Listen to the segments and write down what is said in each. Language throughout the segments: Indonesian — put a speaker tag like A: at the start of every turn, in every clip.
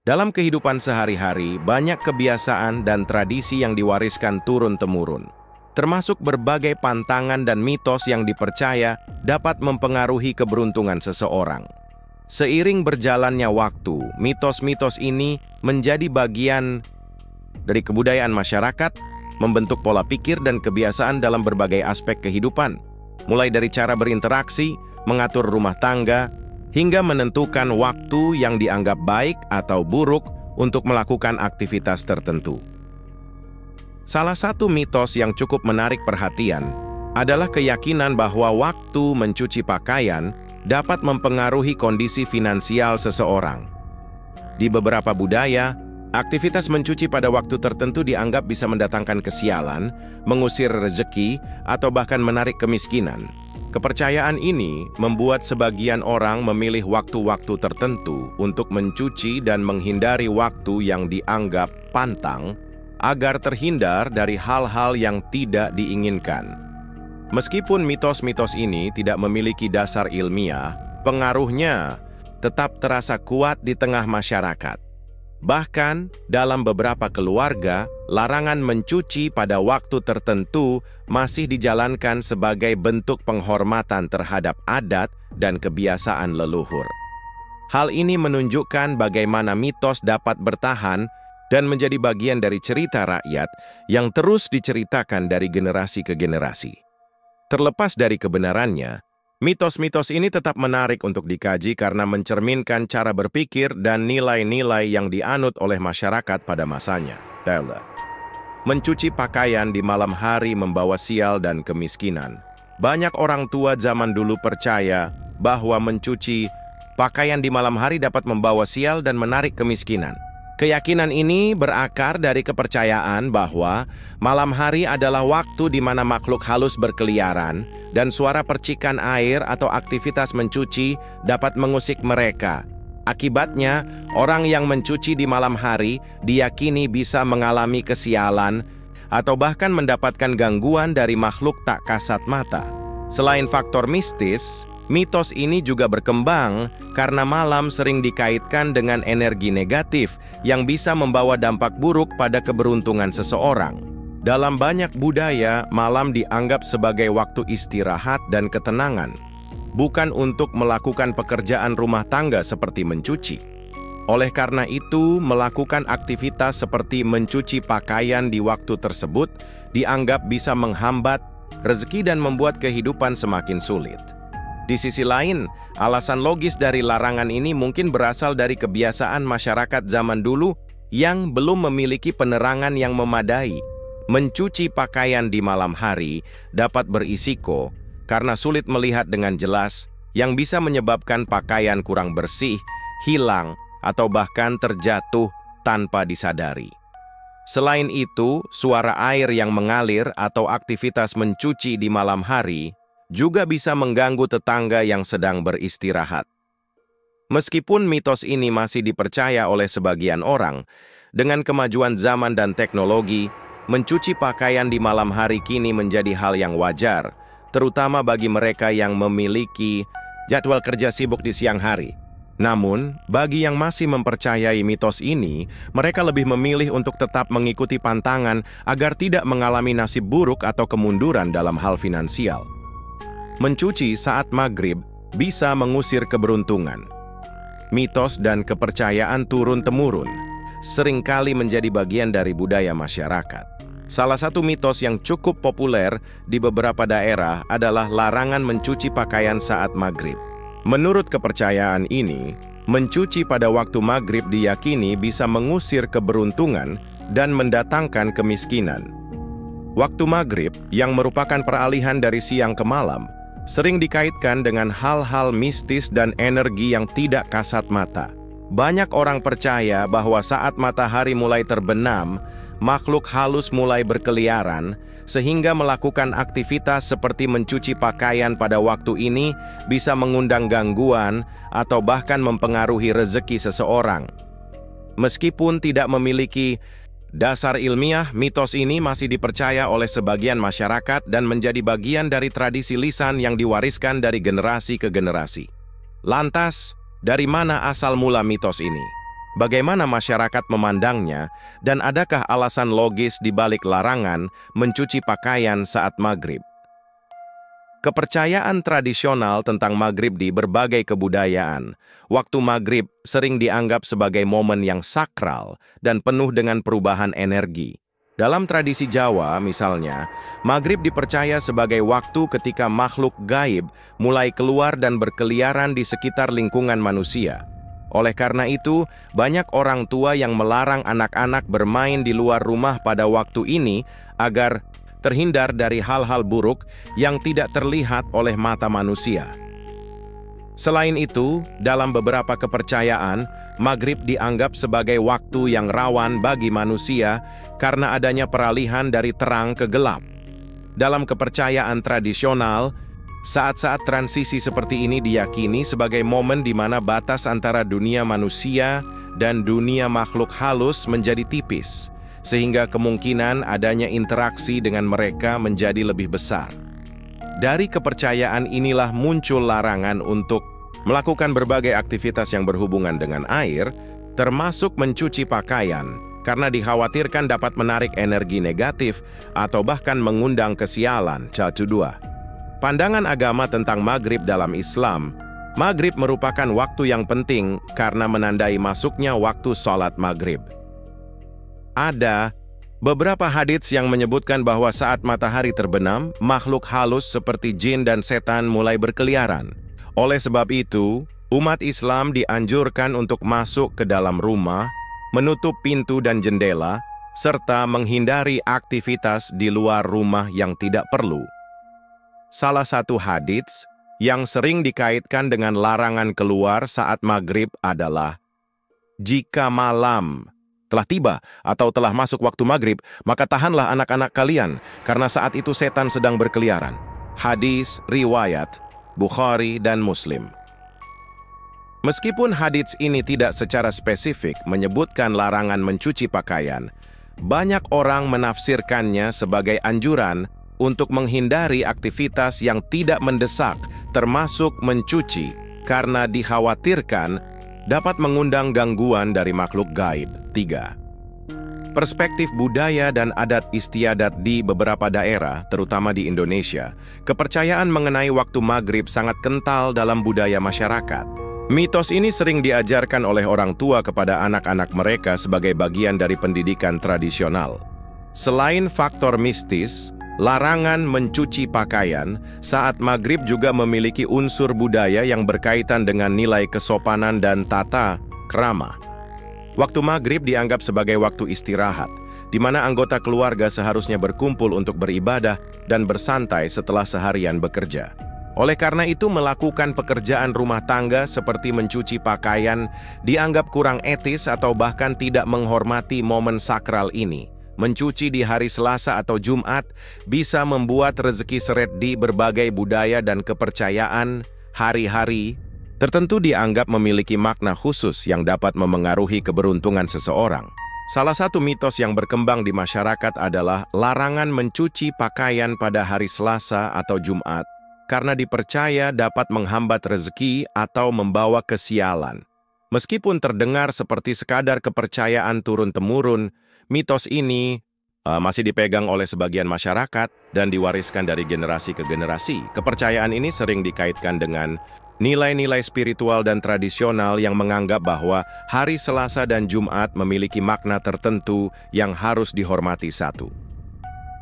A: Dalam kehidupan sehari-hari, banyak kebiasaan dan tradisi yang diwariskan turun-temurun, termasuk berbagai pantangan dan mitos yang dipercaya dapat mempengaruhi keberuntungan seseorang. Seiring berjalannya waktu, mitos-mitos ini menjadi bagian dari kebudayaan masyarakat, membentuk pola pikir dan kebiasaan dalam berbagai aspek kehidupan, mulai dari cara berinteraksi, mengatur rumah tangga, hingga menentukan waktu yang dianggap baik atau buruk untuk melakukan aktivitas tertentu. Salah satu mitos yang cukup menarik perhatian adalah keyakinan bahwa waktu mencuci pakaian dapat mempengaruhi kondisi finansial seseorang. Di beberapa budaya, aktivitas mencuci pada waktu tertentu dianggap bisa mendatangkan kesialan, mengusir rezeki, atau bahkan menarik kemiskinan. Kepercayaan ini membuat sebagian orang memilih waktu-waktu tertentu untuk mencuci dan menghindari waktu yang dianggap pantang agar terhindar dari hal-hal yang tidak diinginkan. Meskipun mitos-mitos ini tidak memiliki dasar ilmiah, pengaruhnya tetap terasa kuat di tengah masyarakat. Bahkan, dalam beberapa keluarga, larangan mencuci pada waktu tertentu masih dijalankan sebagai bentuk penghormatan terhadap adat dan kebiasaan leluhur. Hal ini menunjukkan bagaimana mitos dapat bertahan dan menjadi bagian dari cerita rakyat yang terus diceritakan dari generasi ke generasi. Terlepas dari kebenarannya, mitos-mitos ini tetap menarik untuk dikaji karena mencerminkan cara berpikir dan nilai-nilai yang dianut oleh masyarakat pada masanya. Taylor. Mencuci pakaian di malam hari membawa sial dan kemiskinan. Banyak orang tua zaman dulu percaya bahwa mencuci pakaian di malam hari dapat membawa sial dan menarik kemiskinan. Keyakinan ini berakar dari kepercayaan bahwa malam hari adalah waktu di mana makhluk halus berkeliaran dan suara percikan air atau aktivitas mencuci dapat mengusik mereka. Akibatnya, orang yang mencuci di malam hari diyakini bisa mengalami kesialan atau bahkan mendapatkan gangguan dari makhluk tak kasat mata. Selain faktor mistis, mitos ini juga berkembang karena malam sering dikaitkan dengan energi negatif yang bisa membawa dampak buruk pada keberuntungan seseorang. Dalam banyak budaya, malam dianggap sebagai waktu istirahat dan ketenangan, bukan untuk melakukan pekerjaan rumah tangga seperti mencuci. Oleh karena itu, melakukan aktivitas seperti mencuci pakaian di waktu tersebut dianggap bisa menghambat rezeki dan membuat kehidupan semakin sulit. Di sisi lain, alasan logis dari larangan ini mungkin berasal dari kebiasaan masyarakat zaman dulu yang belum memiliki penerangan yang memadai. Mencuci pakaian di malam hari dapat berisiko karena sulit melihat dengan jelas, yang bisa menyebabkan pakaian kurang bersih, hilang, atau bahkan terjatuh tanpa disadari. Selain itu, suara air yang mengalir atau aktivitas mencuci di malam hari juga bisa mengganggu tetangga yang sedang beristirahat. Meskipun mitos ini masih dipercaya oleh sebagian orang, dengan kemajuan zaman dan teknologi, mencuci pakaian di malam hari kini menjadi hal yang wajar, terutama bagi mereka yang memiliki jadwal kerja sibuk di siang hari. Namun, bagi yang masih mempercayai mitos ini, mereka lebih memilih untuk tetap mengikuti pantangan agar tidak mengalami nasib buruk atau kemunduran dalam hal finansial. Mencuci saat maghrib bisa mengusir keberuntungan. Mitos dan kepercayaan turun-temurun seringkali menjadi bagian dari budaya masyarakat. Salah satu mitos yang cukup populer di beberapa daerah adalah larangan mencuci pakaian saat maghrib. Menurut kepercayaan ini, mencuci pada waktu maghrib diyakini bisa mengusir keberuntungan dan mendatangkan kemiskinan. Waktu maghrib, yang merupakan peralihan dari siang ke malam, sering dikaitkan dengan hal-hal mistis dan energi yang tidak kasat mata. Banyak orang percaya bahwa saat matahari mulai terbenam, makhluk halus mulai berkeliaran, sehingga melakukan aktivitas seperti mencuci pakaian pada waktu ini bisa mengundang gangguan atau bahkan mempengaruhi rezeki seseorang. Meskipun tidak memiliki dasar ilmiah, mitos ini masih dipercaya oleh sebagian masyarakat dan menjadi bagian dari tradisi lisan yang diwariskan dari generasi ke generasi. Lantas, dari mana asal mula mitos ini? Bagaimana masyarakat memandangnya, dan adakah alasan logis di balik larangan mencuci pakaian saat maghrib? Kepercayaan tradisional tentang maghrib di berbagai kebudayaan. Waktu maghrib sering dianggap sebagai momen yang sakral dan penuh dengan perubahan energi. Dalam tradisi Jawa, misalnya, maghrib dipercaya sebagai waktu ketika makhluk gaib mulai keluar dan berkeliaran di sekitar lingkungan manusia. Oleh karena itu, banyak orang tua yang melarang anak-anak bermain di luar rumah pada waktu ini agar terhindar dari hal-hal buruk yang tidak terlihat oleh mata manusia. Selain itu, dalam beberapa kepercayaan, maghrib dianggap sebagai waktu yang rawan bagi manusia karena adanya peralihan dari terang ke gelap. Dalam kepercayaan tradisional, saat-saat transisi seperti ini diyakini sebagai momen di mana batas antara dunia manusia dan dunia makhluk halus menjadi tipis, sehingga kemungkinan adanya interaksi dengan mereka menjadi lebih besar. Dari kepercayaan inilah muncul larangan untuk melakukan berbagai aktivitas yang berhubungan dengan air, termasuk mencuci pakaian, karena dikhawatirkan dapat menarik energi negatif atau bahkan mengundang kesialan. 2. Pandangan agama tentang maghrib dalam Islam. Maghrib merupakan waktu yang penting karena menandai masuknya waktu sholat maghrib. Ada beberapa hadits yang menyebutkan bahwa saat matahari terbenam, makhluk halus seperti jin dan setan mulai berkeliaran. Oleh sebab itu, umat Islam dianjurkan untuk masuk ke dalam rumah, menutup pintu dan jendela, serta menghindari aktivitas di luar rumah yang tidak perlu. Salah satu hadits yang sering dikaitkan dengan larangan keluar saat maghrib adalah, "Jika malam telah tiba atau telah masuk waktu maghrib, maka tahanlah anak-anak kalian, karena saat itu setan sedang berkeliaran." Hadis riwayat Bukhari dan Muslim. Meskipun hadits ini tidak secara spesifik menyebutkan larangan mencuci pakaian, banyak orang menafsirkannya sebagai anjuran untuk menghindari aktivitas yang tidak mendesak, termasuk mencuci, karena dikhawatirkan dapat mengundang gangguan dari makhluk gaib. 3. Perspektif budaya dan adat istiadat di beberapa daerah, terutama di Indonesia, kepercayaan mengenai waktu maghrib sangat kental dalam budaya masyarakat. Mitos ini sering diajarkan oleh orang tua kepada anak-anak mereka sebagai bagian dari pendidikan tradisional. Selain faktor mistis, larangan mencuci pakaian saat maghrib juga memiliki unsur budaya yang berkaitan dengan nilai kesopanan dan tata krama. Waktu maghrib dianggap sebagai waktu istirahat, di mana anggota keluarga seharusnya berkumpul untuk beribadah dan bersantai setelah seharian bekerja. Oleh karena itu, melakukan pekerjaan rumah tangga seperti mencuci pakaian dianggap kurang etis atau bahkan tidak menghormati momen sakral ini. Mencuci di hari Selasa atau Jumat bisa membuat rezeki seret di berbagai budaya dan kepercayaan. Hari-hari tertentu dianggap memiliki makna khusus yang dapat memengaruhi keberuntungan seseorang. Salah satu mitos yang berkembang di masyarakat adalah larangan mencuci pakaian pada hari Selasa atau Jumat karena dipercaya dapat menghambat rezeki atau membawa kesialan. Meskipun terdengar seperti sekadar kepercayaan turun-temurun, mitos ini masih dipegang oleh sebagian masyarakat dan diwariskan dari generasi ke generasi. Kepercayaan ini sering dikaitkan dengan nilai-nilai spiritual dan tradisional yang menganggap bahwa hari Selasa dan Jumat memiliki makna tertentu yang harus dihormati. 1.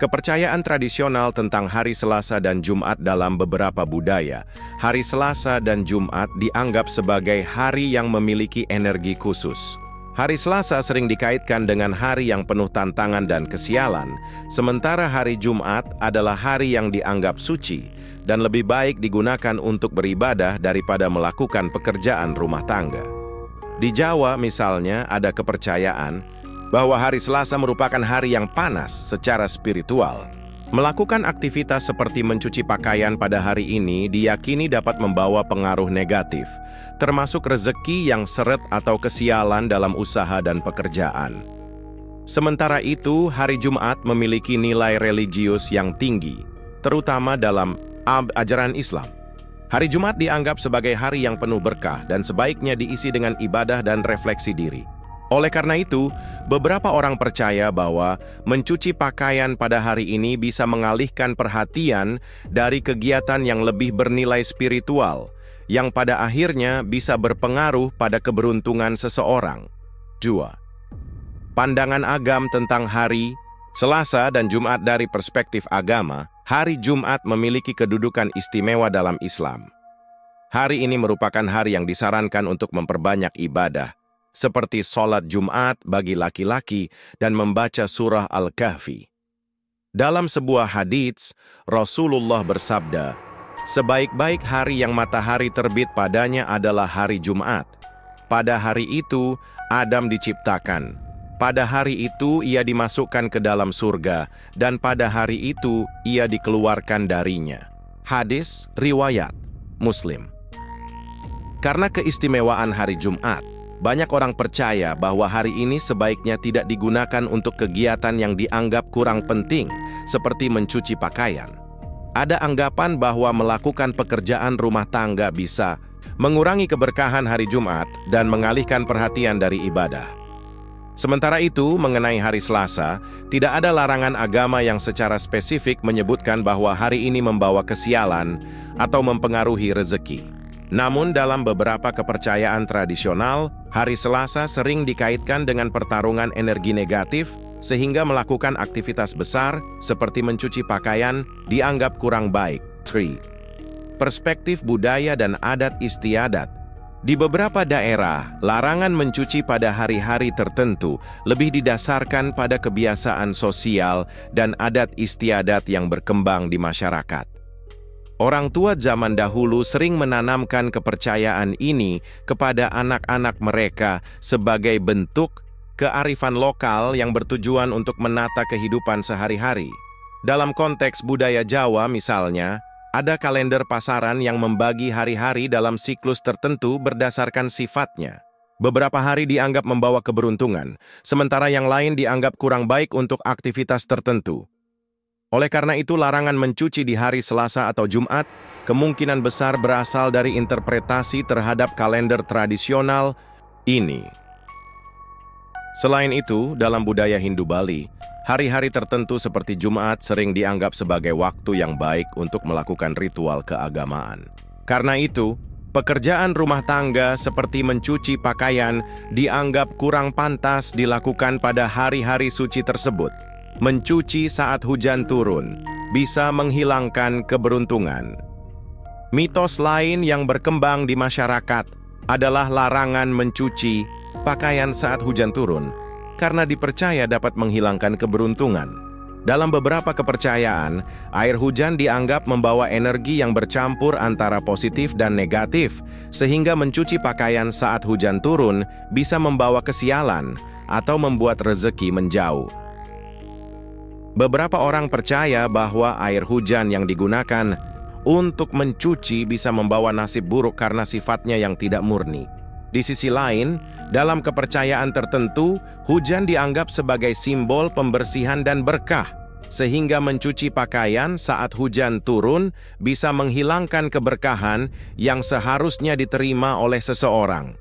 A: Kepercayaan tradisional tentang hari Selasa dan Jumat dalam beberapa budaya. Hari Selasa dan Jumat dianggap sebagai hari yang memiliki energi khusus. Hari Selasa sering dikaitkan dengan hari yang penuh tantangan dan kesialan, sementara hari Jumat adalah hari yang dianggap suci dan lebih baik digunakan untuk beribadah daripada melakukan pekerjaan rumah tangga. Di Jawa misalnya ada kepercayaan bahwa hari Selasa merupakan hari yang panas secara spiritual. Melakukan aktivitas seperti mencuci pakaian pada hari ini diyakini dapat membawa pengaruh negatif, termasuk rezeki yang seret atau kesialan dalam usaha dan pekerjaan. Sementara itu, hari Jumat memiliki nilai religius yang tinggi, terutama dalam ajaran Islam. Hari Jumat dianggap sebagai hari yang penuh berkah dan sebaiknya diisi dengan ibadah dan refleksi diri. Oleh karena itu, beberapa orang percaya bahwa mencuci pakaian pada hari ini bisa mengalihkan perhatian dari kegiatan yang lebih bernilai spiritual, yang pada akhirnya bisa berpengaruh pada keberuntungan seseorang. 2. Pandangan agam tentang hari Selasa dan Jumat. Dari perspektif agama, hari Jumat memiliki kedudukan istimewa dalam Islam. Hari ini merupakan hari yang disarankan untuk memperbanyak ibadah, seperti sholat Jumat bagi laki-laki dan membaca surah Al-Kahfi. Dalam sebuah hadits, Rasulullah bersabda, "Sebaik-baik hari yang matahari terbit padanya adalah hari Jumat. Pada hari itu, Adam diciptakan. Pada hari itu, ia dimasukkan ke dalam surga, dan pada hari itu, ia dikeluarkan darinya." Hadis riwayat Muslim. Karena keistimewaan hari Jumat, banyak orang percaya bahwa hari ini sebaiknya tidak digunakan untuk kegiatan yang dianggap kurang penting, seperti mencuci pakaian. Ada anggapan bahwa melakukan pekerjaan rumah tangga bisa mengurangi keberkahan hari Jumat dan mengalihkan perhatian dari ibadah. Sementara itu, mengenai hari Selasa, tidak ada larangan agama yang secara spesifik menyebutkan bahwa hari ini membawa kesialan atau mempengaruhi rezeki. Namun dalam beberapa kepercayaan tradisional, hari Selasa sering dikaitkan dengan pertarungan energi negatif, sehingga melakukan aktivitas besar seperti mencuci pakaian dianggap kurang baik. 3. Perspektif budaya dan adat istiadat. Di beberapa daerah, larangan mencuci pada hari-hari tertentu lebih didasarkan pada kebiasaan sosial dan adat istiadat yang berkembang di masyarakat. Orang tua zaman dahulu sering menanamkan kepercayaan ini kepada anak-anak mereka sebagai bentuk kearifan lokal yang bertujuan untuk menata kehidupan sehari-hari. Dalam konteks budaya Jawa misalnya, ada kalender pasaran yang membagi hari-hari dalam siklus tertentu berdasarkan sifatnya. Beberapa hari dianggap membawa keberuntungan, sementara yang lain dianggap kurang baik untuk aktivitas tertentu. Oleh karena itu, larangan mencuci di hari Selasa atau Jumat kemungkinan besar berasal dari interpretasi terhadap kalender tradisional ini. Selain itu, dalam budaya Hindu Bali, hari-hari tertentu seperti Jumat sering dianggap sebagai waktu yang baik untuk melakukan ritual keagamaan. Karena itu, pekerjaan rumah tangga seperti mencuci pakaian dianggap kurang pantas dilakukan pada hari-hari suci tersebut. Mencuci saat hujan turun bisa menghilangkan keberuntungan. Mitos lain yang berkembang di masyarakat adalah larangan mencuci pakaian saat hujan turun karena dipercaya dapat menghilangkan keberuntungan. Dalam beberapa kepercayaan, air hujan dianggap membawa energi yang bercampur antara positif dan negatif, sehingga mencuci pakaian saat hujan turun bisa membawa kesialan atau membuat rezeki menjauh. Beberapa orang percaya bahwa air hujan yang digunakan untuk mencuci bisa membawa nasib buruk karena sifatnya yang tidak murni. Di sisi lain, dalam kepercayaan tertentu, hujan dianggap sebagai simbol pembersihan dan berkah, sehingga mencuci pakaian saat hujan turun bisa menghilangkan keberkahan yang seharusnya diterima oleh seseorang.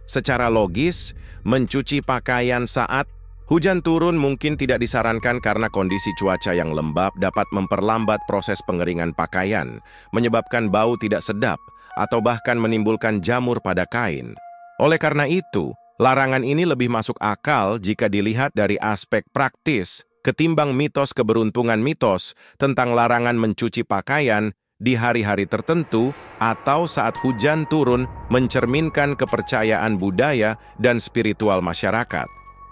A: Secara logis, mencuci pakaian saat hujan turun mungkin tidak disarankan karena kondisi cuaca yang lembab dapat memperlambat proses pengeringan pakaian, menyebabkan bau tidak sedap, atau bahkan menimbulkan jamur pada kain. Oleh karena itu, larangan ini lebih masuk akal jika dilihat dari aspek praktis, ketimbang mitos keberuntungan mitos tentang larangan mencuci pakaian di hari-hari tertentu atau saat hujan turun mencerminkan kepercayaan budaya dan spiritual masyarakat.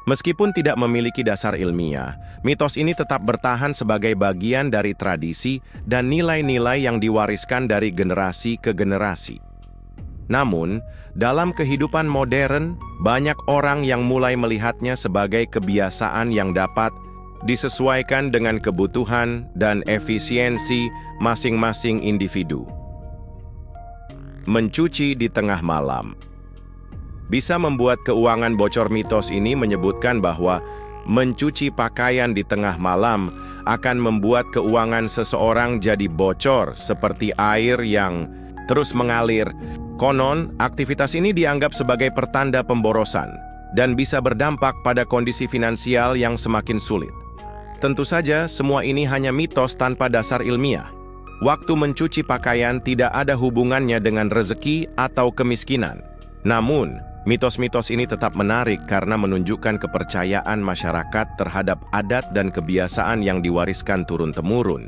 A: Meskipun tidak memiliki dasar ilmiah, mitos ini tetap bertahan sebagai bagian dari tradisi dan nilai-nilai yang diwariskan dari generasi ke generasi. Namun, dalam kehidupan modern, banyak orang yang mulai melihatnya sebagai kebiasaan yang dapat disesuaikan dengan kebutuhan dan efisiensi masing-masing individu. Mencuci di tengah malam bisa membuat keuangan bocor. Mitos ini menyebutkan bahwa mencuci pakaian di tengah malam akan membuat keuangan seseorang jadi bocor seperti air yang terus mengalir. Konon, aktivitas ini dianggap sebagai pertanda pemborosan. dan bisa berdampak pada kondisi finansial yang semakin sulit. Tentu saja, semua ini hanya mitos tanpa dasar ilmiah. Waktu mencuci pakaian tidak ada hubungannya dengan rezeki atau kemiskinan. Namun, mitos-mitos ini tetap menarik karena menunjukkan kepercayaan masyarakat terhadap adat dan kebiasaan yang diwariskan turun-temurun.